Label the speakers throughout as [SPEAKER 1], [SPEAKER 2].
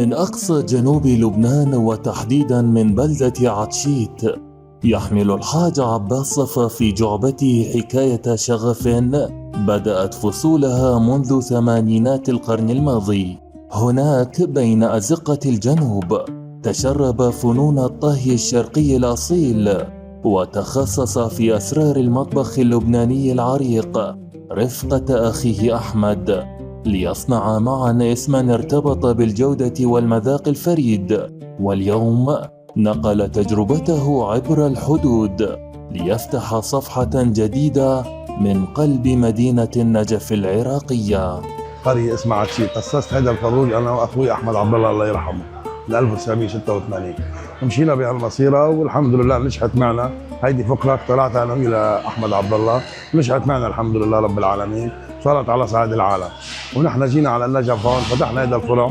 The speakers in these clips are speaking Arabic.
[SPEAKER 1] من أقصى جنوب لبنان وتحديدا من بلدة عطشيت، يحمل الحاج عباس صفا في جعبته حكاية شغف بدأت فصولها منذ ثمانينات القرن الماضي. هناك بين أزقة الجنوب تشرب فنون الطهي الشرقي الأصيل، وتخصص في أسرار المطبخ اللبناني العريق رفقة أخيه أحمد، ليصنع معا اسما ارتبط بالجودة والمذاق الفريد. واليوم نقل تجربته عبر الحدود ليفتح صفحة جديدة من قلب مدينة النجف العراقية.
[SPEAKER 2] قرية اسمها عطشيت، أسست هذا الفروج أنا وأخوي أحمد عبد الله يرحمه ل 1986. مشينا بهالمسيرة والحمد لله نجحت معنا. هيدي فكرة طلعت أنا ويا أحمد عبد الله، نجحت معنا الحمد لله رب العالمين، صارت على صعيد العالم. ونحن جينا على النجف هون فتحنا هذا الفرع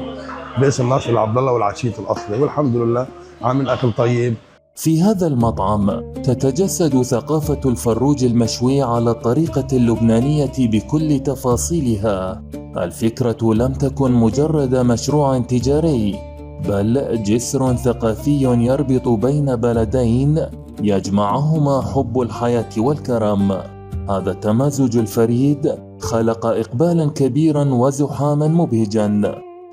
[SPEAKER 2] باسم ناصر عبد الله والعطشيت الأصلي، والحمد لله عامل أكل طيب.
[SPEAKER 1] في هذا المطعم تتجسد ثقافة الفروج المشوي على الطريقة اللبنانية بكل تفاصيلها. الفكرة لم تكن مجرد مشروع تجاري، بل جسر ثقافي يربط بين بلدين يجمعهما حب الحياة والكرم. هذا التمازج الفريد خلق إقبالا كبيرا وزحاما مبهجا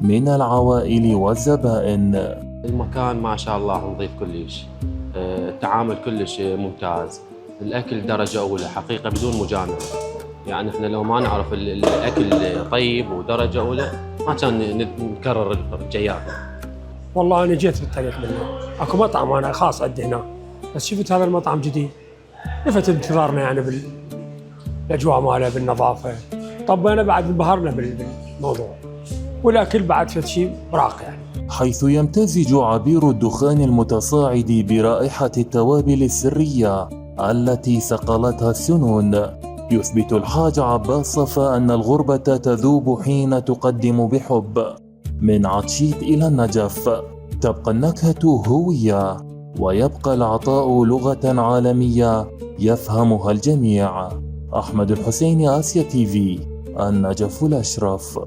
[SPEAKER 1] من العوائل والزبائن.
[SPEAKER 3] المكان ما شاء الله نظيف كلش، التعامل كلش ممتاز، الأكل درجة أولى حقيقة بدون مجاملة. يعني احنا لو ما نعرف الأكل طيب ودرجة أولى ما كان نكرر الجيات.
[SPEAKER 4] والله أنا جيت بالطريق منه، أكو مطعم أنا خاص عندي هنا، بس شفت هذا المطعم جديد لفت انتظارنا يعني بالأجواء ماله بالنظافة. طبينا بعد انبهرنا بالموضوع، والأكل بعد فد شيء براق يعني.
[SPEAKER 1] حيث يمتزج عبير الدخان المتصاعد برائحة التوابل السرية التي صقلتها السنون، يثبت الحاج عباس صفا أن الغربة تذوب حين تقدم بحب. من عطشيت إلى النجف تبقى النكهة هوية، ويبقى العطاء لغة عالمية يفهمها الجميع. أحمد الحسيني، آسيا تي في، النجف الأشرف.